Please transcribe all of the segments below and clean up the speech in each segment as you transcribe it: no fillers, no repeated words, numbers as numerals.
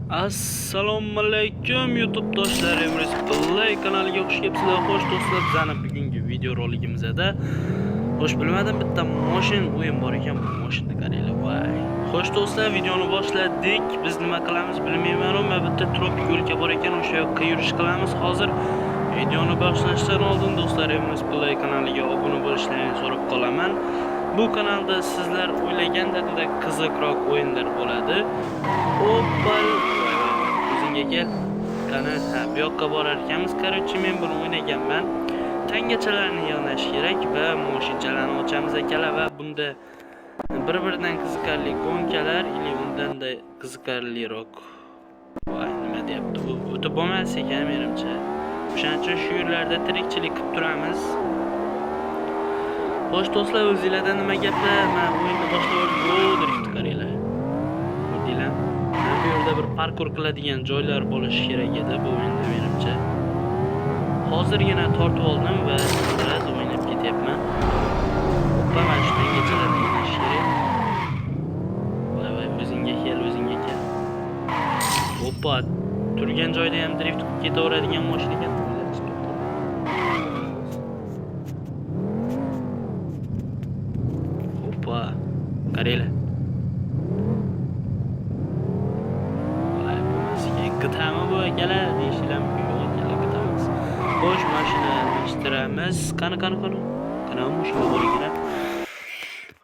Assalomu alaykum YouTube do'stlar, Emre Play kanaliga xush kelibsizlar. Xo'sh do'stlar, bizning bugungi video roligimizda bilmadim bitta mashin o'yin bor ekan, bu mashinani qaranglar. Voy. Xo'sh do'stlar, videoni boshladik. Biz nima qilamiz bilmayman, ammo bitta tropik yo'lga bor ekan, o'sha yoqqa yurish qilamiz. Hozir videoni boshlashdan oldin do'stlar, Emre Play kanaliga obuna bo'lishlarini so'rab qolaman. Bu kanalda sizlar o'ylagandek qiziqroq o'yinlar bo'ladi. Opal o'zingga kel. Qani, bu yoqqa borar ekanmiz. Короче, men buni o'ynaganman. Tangachalarni yig'nash kerak va moshinchalarni ochamiz akalar va bunda bir-biridan qiziqarli gonkalar ili undan-da qiziqarliroq. Voy, nima deyapti bu? O'ta bo'lmas ekan menimcha. O'shaning uchun shu yerlarda tirikchilik qilib turamiz. Xo'sh do'stlar, o'zingizlarda nima gaplar? Men o'yinni boshlab drift qaranglar. Ko'rdinglar? Bu yerda bir parkur qiladigan joylar bo'lishi kerak edi bu o'yinda menimcha. Hozirgina tortib oldim va biroz o'ynab ketyapman. Hoppa, mana shu tangachalarni yig'ish kerak. Voy, o'zingga kel, o'zingga kel. Hoppa, turgan joyda ham drift qilib ketaveradigan mashina ekan. Hoppa, qaranglar. Qitami bu akalar deyishlar yo'q akalar qitamiz. Xo'sh, mashinani yig'ishtiramiz. Qani mashina bor ekan.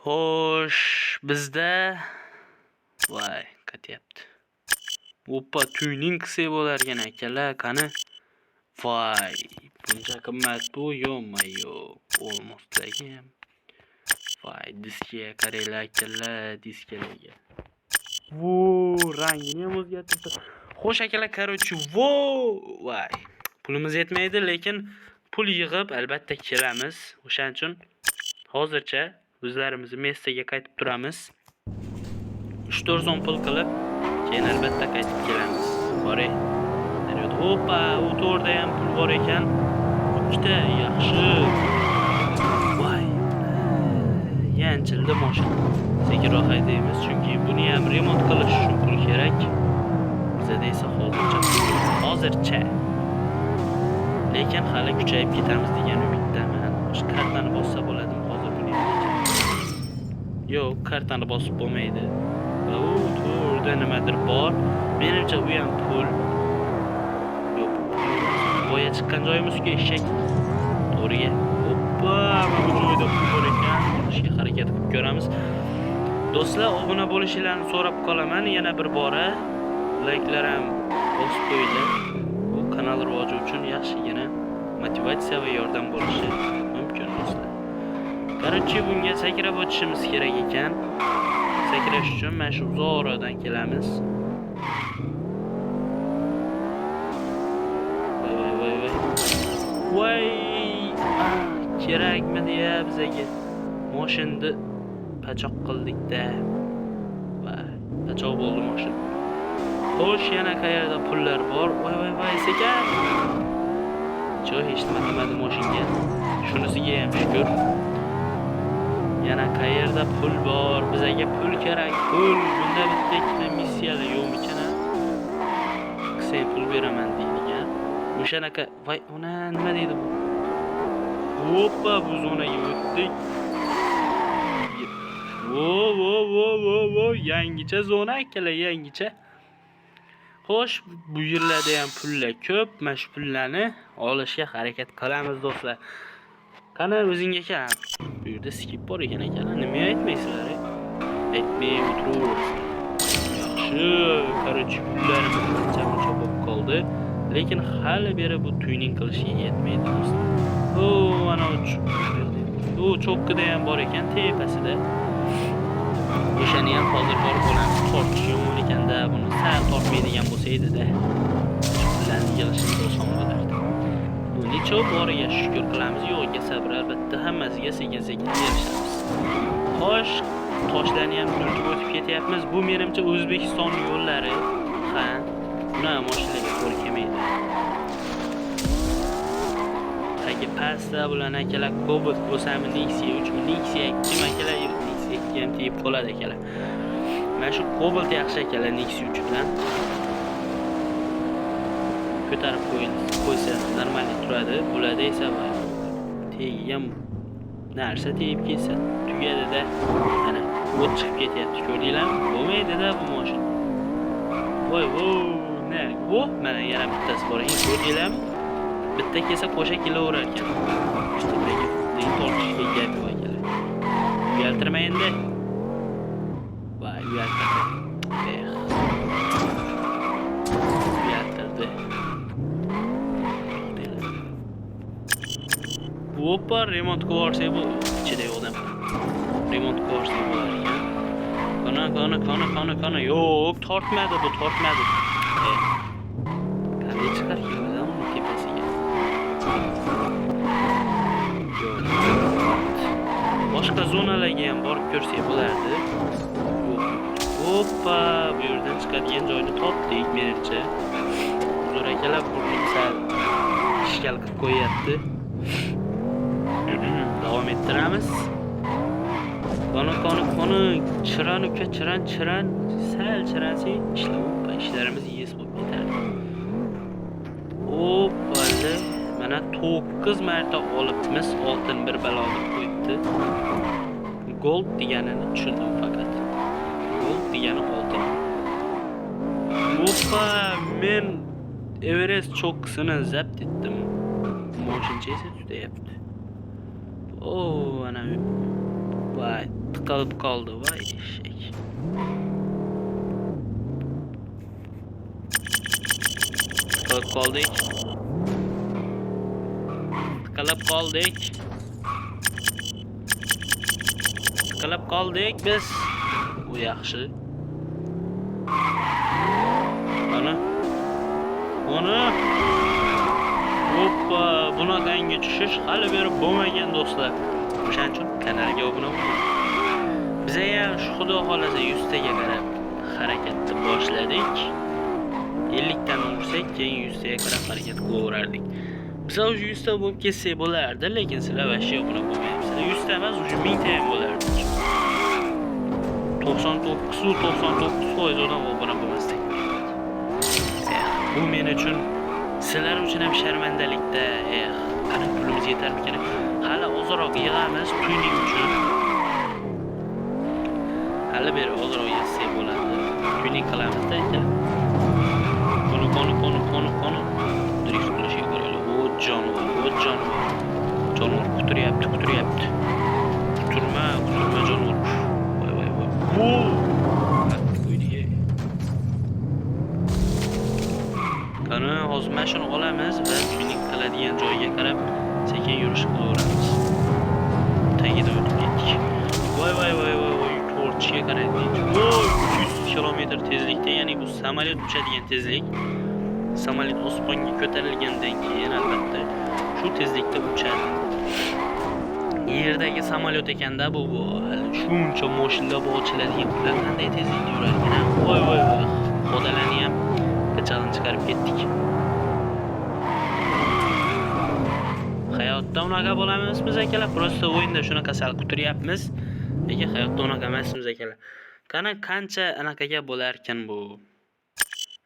Xo'sh, bizda voy, qatyapti. Hoppa, tuning qilsak bo'lar ekan akalar. Qani. Voy, buncha qimmat bu, yo'q-mayo. Olmoqdagi. Voy, diskaga qaranglar akalar, diskalarga. Vo, rangini ham o'zgartirdi. Xo'sh akalar, короче, voy. Pulimiz yetmaydi, lekin pul yig'ib albatta kelamiz. O'shaning uchun hozircha o'zlarimizni messaga qaytib turamiz. 3-4 so'm pul qilib, keyin albatta qaytib kelamiz. Boray. Hoppa, u to'rda ham pul bor ekan. Ikkita yaxshi. Voy. Yanchildi mashina. Sekinroq haydaymiz, chunki buni ham remont qilish uchun pul kerak. Bizda esa hozircha. Lekin hali kuchayib ketamiz degan umiddaman. O'sha kartani bossa bo'ladimi hozir buni? Yo'q, kartani bosib bo'lmaydi. Va u to'rda nimadir bor. Menimcha u ham pul. Yo'q. Boya chiqqan joyimizga eshak. To'g'riga. Hoppa, mana bu joyda pul bor ekan. Olishga harakat qilib ko'ramiz. Do'stlar, obuna bo'lishingizni so'rab qolaman yana bir bora. Like'lar ham bosib qo'yinglar. Bu kanal rivoji uchun yaxshigina motivatsiya va yordam bo'lishi mumkin do'stlar. Короче, bunga sakrab o'tishimiz kerak ekan. Sakrash uchun mana shu uzoqroqdan kelamiz. Voy. Kerakmi deya bizga mashinani pachoq qildik-da. Voy, pachoq bo'ldi mashina. Xo'sh, yana qayerda pullar bor? Voy, sekan. Hech nima demadi mashinaga. Shunisiga ham shukr. Yana qayerda pul bor? Bizga pul kerak. Pul. Bunda bitta ikkita missiyalar yo'qmikan? Qisay pul beraman deydigan. O'shanaqa, voy, ona nima deydi bu? Hoppa, bu zonaga o'tdik. Vo, yangicha zona akalar, yangicha. Xo'sh, bu yerlarda ham pullar ko'p. Mana shu pullarni olishga harakat qilamiz do'stlar. Qani o'zingga kel. Bu yerda skip bor ekan akalar. Nima aytmaysizlar? Aytmay o'tiraverasiz. Yaxshi, короче, pullarimiz qancha bo'lib qoldi. Lekin hali beri bu tuning qilishga yetmaydi do'stlar. Ana cho'qqida ham bor ekan tepasida. O'shani ham hozir borib olamiz. Tortish yomon ekanda, buni sal tortmaydigan bo'lsa edi-da. Pullarni yig'ishimiz oson bo'lardi. Bu necha boriga shukr qilamiz. Yo'qga sabr, albatta hammasiga sekin-sekin erishamiz. Xo'sh, toshlarni ham turtib o'tib ketyapmiz. Bu menimcha O'zbekiston yo'llari. Ha, buni mashinaga to'g'ri kelmaydi. Tagi pasta bilan akalar Cobalt bo'lsami, Nexia 3mi, Nexia 2mi akalar, Nexia 2 ham tepib qoladi akalar. Mana shu Cobalt yaxshi akalar Nexia 3 bilan. ko'tarib qo'ysa normal turadi. Bularda esa teggan narsa tegib ketsa tugadida mana o't chiqib ketyapti. Ko'rdinglarmi? Bo'lmaydi-da bu mashina. Voy, ne? Bu mana yana bittasi bor ekan. Ko'rdinglarmi? Bitta kelsa qo'sha kelaverar ekan. Ustidagi tortishga gap yo'q ekan. Uyaltirma endi. Voy, uyaltirdi. Uyaltirdi. Hoppa, remontga borsak bu ichida yo'qdan. Remontga borsak bo'lar ekan. Qani. Yo'q, tortmadi bu, tortmadi. Qanday chiqar ekan o'zim tepasiga. Boshqa zonalarga ham borib ko'rsak bo'lardi. Hoppa, bu yerdan chiqadigan joyni topdik, menimcha. Zo'r akalar burnini sal ishkal qilib qo'yapti. Davom ettiramiz. Qani. Chiran uka, chiran. Sal chiransak ishlarimiz yes bo'lib ketadi. Hoppa, mana 9 marta olibmiz. Oltin bir balo deb qo'yibdi. Gold deganini tushundim faqat. Gold degani oltin. Hoppa, men Everest cho'qqisini zabt etdim. Moshincha esa tutayapti. Ana voy, tiqilib qoldi, voy eshak. Tiqilib qoldik biz. Bu yaxshi. Ana. Hoppa, bunaqangi tushish hali berib bo'lmagan do'stlar. O'shaning uchun kanalga obuna bo'ling. Biz ham shu xudo xolasa 100 taga qarab harakatni boshladik. 50 dan ursak, keyin 100 taga qarab harakat qilaverardik. Biz o'sha 100 ta bo'lib ketsak bo'lardi, lekin sizlar vashi obuna bo'lmayapsizlar. 100 ta emas, o'sha 1000 ta ham bo'lardi. 99% odam obuna bo'lmasdik. Bu men uchun, sizlar uchun ham sharmandalikda. Qani pulimiz yetarmikan? Hali ozroq yig'amiz tuning uchun. Hali beri ozroq yig'sak bo'ladi. Tuning qilamiz-da aka. Qoni. Drift qilishga qaraylik. Jonivor. Jonivor quturyapti. Quturma jonivor. Voy. Qani, hozir mashina olamiz va tuning qiladigan joyga qarab sekin yurish qilaveramiz. Tagida o'tib ketdik. Voy, tortishga qaraylik. 300 kilometr tezlikda, ya'ni bu samolyot uchadigan tezlik. Samolyot osmonga ko'tarilgandan keyin albatta shu tezlikda uchadi. Yerdagi samolyot ekanda bu shuncha mashinalar ochiladigan ular qanday tezlikda yurar ekan? Voy. Xodalani ham qachon chiqarib ketdik. Hayotda unaqa bo'lamiz biz akalar, prosta o'yinda shunaqa sal quturyapmiz. Lekin hayotda unaqa emasmiz akalar. Qani qancha anaqaga bo'lar ekan bu?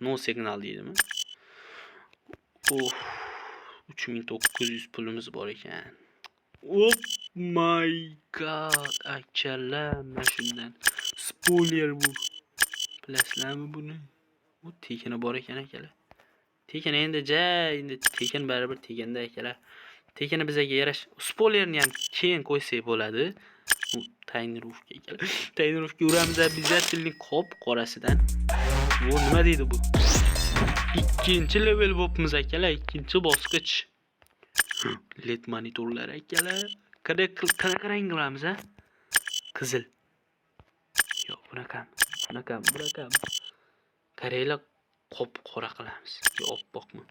No signal deydimi? 3900 pulimiz bor ekan. Oh my god, akalar, mana shundan spoiler bu. Bilasizlarmi buni? Bu tekini bor ekan akalar. Tekin endi tekin baribir teganda akalar. Tekini bizga yarash. Spoilerni ham keyin qo'ysak bo'ladi. Bu tayinrovka akalar. Tayinrovka uramiz обязательно qop qorasidan. Bu nima deydi bu? Ikkinchi level bo'pmiz akalar, ikkinchi bosqich. LED monitorlar akalar. Qanaqa rang qilamiz a? Qizil. Yo'q, bunaqa. Qaranglar, qop qora qilamiz. Yo, oppoqmi?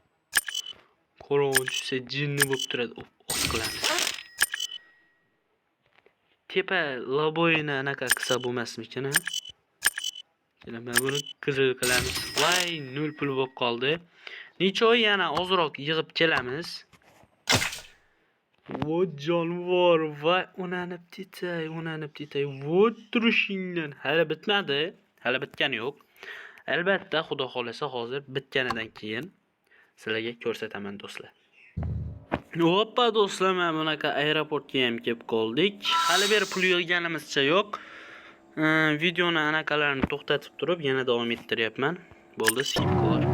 Qorong'i tushsa jinni bo'lib turadi, oq qilamiz. Tepa laboyini anaqa qilsa bo'lmasmikin ha? Mana buni qizil qilamiz. Voy, 0 pul bo'lib qoldi. Nechoy yana ozroq yig'ib kelamiz. Vo jonivor, voy, unanib tetay. Vo turishingdan hali bitmadi. Hali bitgani yo'q. Albatta, xudo xolasa hozir bitganidan keyin sizlarga ko'rsataman do'stlar. Hoppa do'stlar, mana bunaqa aeroportga ham kelib qoldik. Hali beri pul yig'ganimizcha yo'q. Videoni anaqalarni to'xtatib turib yana davom ettiryapman. Bo'ldi, skip qilib.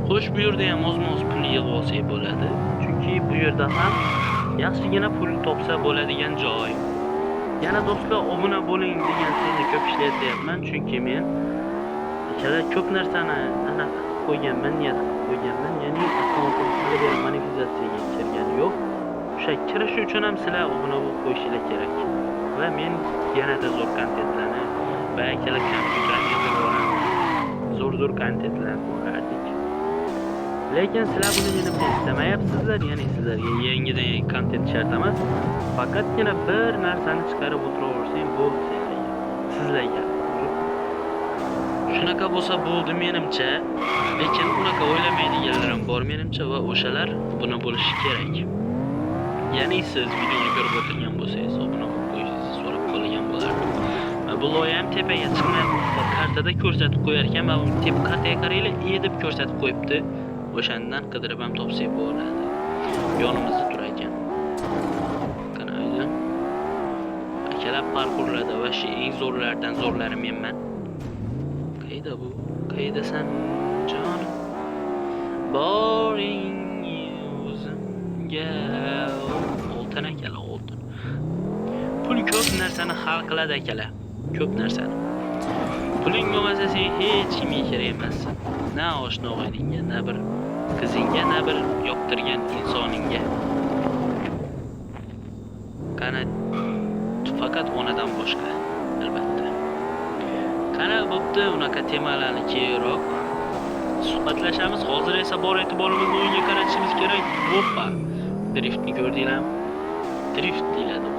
Xo'sh, bu yerda ham o'z pul yig'ib olsak bo'ladi. Chunki bu yerda ham yaxshigina pul topsa bo'ladigan joy. Yana do'stlar, obuna bo'ling degan so'zni ko'p ishlatyapman, chunki men ko'p narsani anaqa qo'yganman, niyat qo'yganman. Ya'ni akkauntim hali beri monetizatsiyaga kirgani yo'q. O'sha kirish uchun ham sizlar obuna bo'lib qo'yishingiz kerak. Va men yanada zo'r kontentlarni va ikkala kompyuterimga zo'r kontentlar qo'yardik. Lekin sizlar buni menimcha istamayapsizlar, ya'ni sizlarga yangidan kontent shart emas. Faqatgina bir narsani chiqarib o'tiraversang bo'ldi sizlarga. Shunaqa bo'lsa bo'ldi menimcha, lekin unaqa o'ylamaydiganlar ham bor menimcha va o'shalar buni bo'lishi kerak. Ya'ni siz videoni ko'rib o'tirgan bo'lsangiz, obuna bo'lib qo'yishingizni so'rab qolgan bo'lardim. Va bu loyiha ham tepaga chiqmayapti, kartada ko'rsatib qo'yar ekan, va tep kartaga qaranglar, deb ko'rsatib qo'yibdi. O'shandan qidirib ham topsak bo'ladi. Yonimizda turar ekan. Qanaydi? Akalar parkurlarda va shu eng zo'rlardan zo'rlari menman. Qayda bu? Qaydasan jonim? Boring yuzimga oltin akalar, oltin. Pul ko'p narsani hal qiladi akalar. Ko'p narsani. Puling bo'lmasa sen hech kimga kerak emassan. Na oshna o'g'lingga, na bir qizingga, na bir yoqtirgan insoningga. Qani faqat onadan boshqa, albatta. Qani bo'pti, unaqa temalarni keyinroq suhbatlashamiz. Hozir esa bor e'tiborimizni o'yinga qaratishimiz kerak. Hoppa. Driftni ko'rdinglarmi? Drift deyiladi.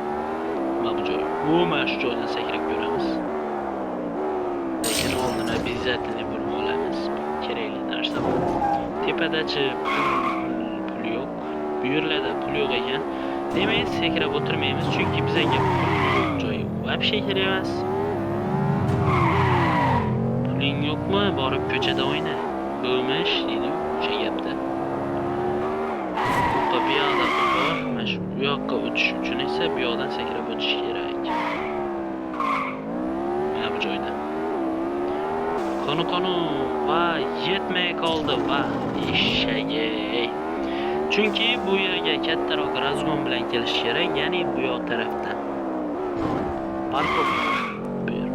Mana bu joy. Mana shu joydan sakrab ko'ramiz. Lekin oldin обязательно bo'lib olamiz. Kerakli narsa bu. Tepadachi pul yo'q. Bu yerlarda pul yo'q ekan. Demak, sakrab o'tirmaymiz, chunki bizga joy вообще kerak emas. Puling yo'qmi? Borib ko'chada o'yna. Bo'lmish deydi o'sha gapda. Bu yoqda pul bor, mana shu bu yoqqa o'tish uchun esa bu yoqdan sakrab o'tish kerak. Mana bu joyda. Qonu va yetmay qoldi va eshagay. Chunki bu yerga kattaroq razgon bilan kelish kerak, ya'ni bu yoq tarafdan. Parkur. Bu yer.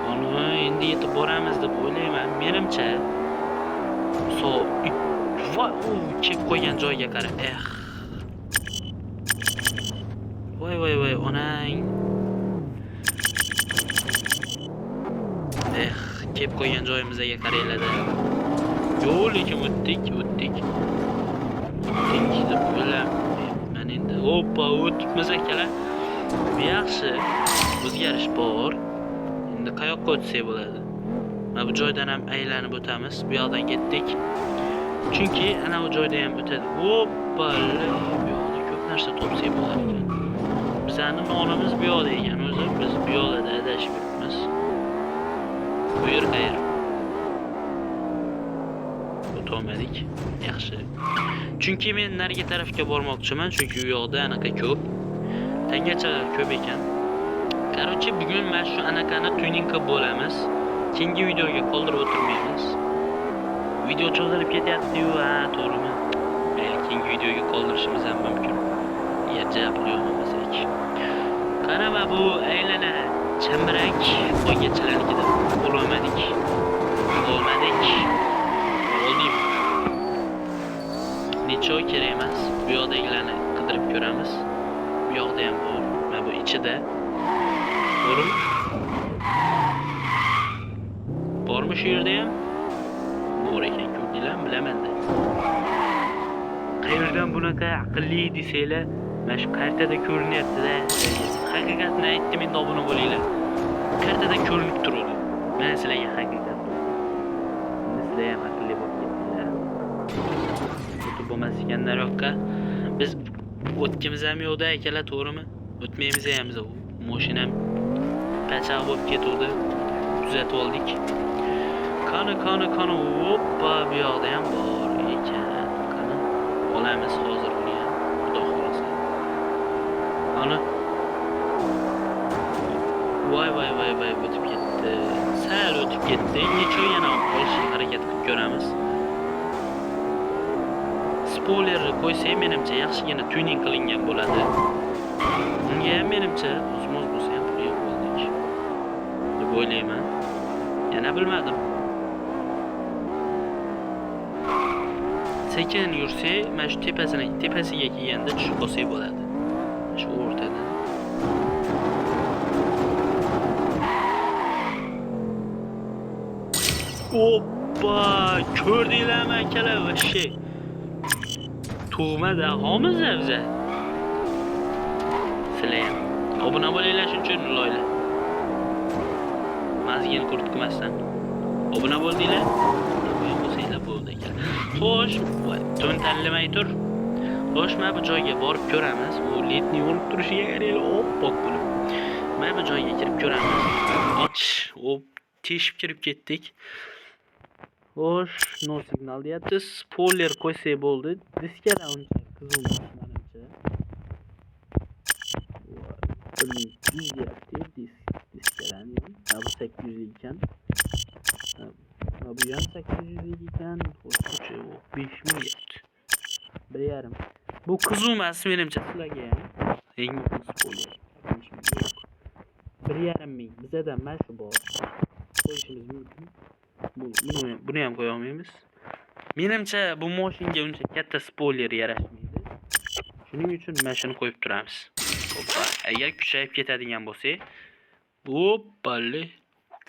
Qonu endi yetib boramiz deb o'ylayman. Menimcha va chek qo'ygan joyga qara. Voy, onang. Kep qo'ygan joyimizga qaranglar-da. Yo'q, lekin o'tdik. Deb o'ylayman endi. Hoppa, o'tibmiz akalar. Yaxshi. O'zgarish bor. Endi qayoqqa o'tsak bo'ladi? Mana bu joydan ham aylanib o'tamiz. Bu yoqdan ketdik. Chunki ana bu joyda ham o'tadi. Hoppa, bu yoqda ko'p narsa topsak bo'lar ekan. Bizning nonimiz bu yoqda ekan, o'zi biz bu yoqda adashib yuribmiz. Bu yer qayer? O'tolmadik. Yaxshi. Chunki men narigi tarafga bormoqchiman, chunki u yoqda anaqa ko'p. Tangachalar ko'p ekan. Qarochi bugun mana shu anaqani tuning qilib bo'lamiz. Keyingi videoga qoldirib o'tirmaymiz. Video cho'zilib ketyapti-yu, to'g'rimi? Keyingi videoga qoldirishimiz ham mumkin. Agar jabr yo'qmasak. Qarama, bu aylana chambarak qo'ygachilarnikida bo'lmadik. Oldim. Necha kerak emas. Bu yoqdagilarni qidirib ko'ramiz. Bu yoqda ham bor. Mana bu ichida. To'g'rimi? Bormi shu yerda ham? Bor ekan, ko'rdinglarmi, bilaman-da. Qayerdan bunaqa aqlli desanglar, mana shu kartada ko'rinyapti-da. Haqiqatni aytdim, endi obuna bo'linglar. Kartada ko'rinib turadi. Men sizlarga haqiqat. Sizlar ham aqlli bo'lib ketdinglar. O'tib bo'lmas ekan nariyoqqa. Biz o'tkimiz ham yo'qda akalar, to'g'rimi? O'tmaymiz ham biz. Mashinam pachaq bo'lib ketuvdi. Tuzatib oldik. Qani, hoppa, bu yoqda ham bor. ekan. Qani olamiz hozir uni ham. Xudo xolasa. Ana voy o'tib ketdi. Sal o'tib ketdi. Necha yana olishga harakat qilib ko'ramiz. Spoilerni qo'ysak, menimcha yaxshigina tuning qilingan bo'ladi. Unga ham menimcha o'zmoz bo'lsa ham pul yo'q bo'ldik deb o'ylayman. Yana bilmadim. Sekin yursak, mana shu tepasiga kelganda tushib qolsak bo'ladi. Shu o'rtada. Oppa! Ko'rdinglarmi akalar vashshe? Tug'mada homiz biza. Sizlar ham obuna bo'linglar shuncha loylar. Mazgin qurtmasdan. Obuna bo'ldinglar? Bo'lsanglar bo'ldi ekan. Xo'sh, to'n tanlamay tur. Xo'sh, mana bu joyga borib ko'ramiz. U letni olib turishiga qaraylar, oppoq bo'lib. Mana bu joyga kirib ko'ramiz. Och, teshib kirib ketdik. Xo'sh, no signal deyapti. Spoiler qo'ysak bo'ldi. Diskara uncha qiziq menimcha. Voy, deyapti diskarani. Bu 800 ekan. Bu ham 800 ekan. Xo'sh, 5000 deyapti. 1.5. Bu qiziq emas menimcha sizlarga ham. Eng muhim spoiler. 1.5 ming. Bizada mana shu bor. Qo'yishimiz mumkin. Buni ham qo'ya olmaymiz. Menimcha bu mashinga uncha katta spoiler yarashmaydi. Shuning uchun mana shuni qo'yib turamiz. Hoppa, agar kuchayib ketadigan bo'lsa, hoppali.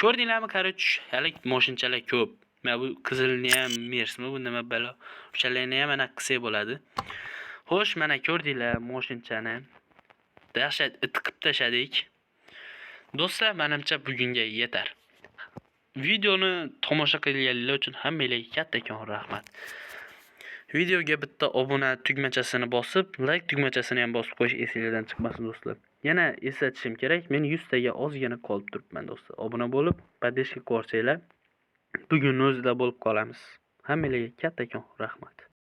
Ko'rdinglarmi, qarich, hali mashinchalar ko'p. Mana bu qizilni ham mersmi, bu nima balo? O'shalarni ham ana qilsak bo'ladi. Xo'sh, mana ko'rdinglar mashinchani. Dahshat itqib tashadik. Do'stlar, menimcha bugunga yetar. Videoni tomosha qilganlar uchun hammangizga kattakon rahmat. Videoga bitta obuna tugmachasini bosib, like tugmachasini ham bosib qo'yish esingizdan chiqmasin do'stlar. Yana eslatishim kerak, men 100 taga ozgina qolib turibman do'stlar. Obuna bo'lib, podpishka ko'rsanglar, bugun o'zida bo'lib qolamiz. Hammangizga kattakon rahmat.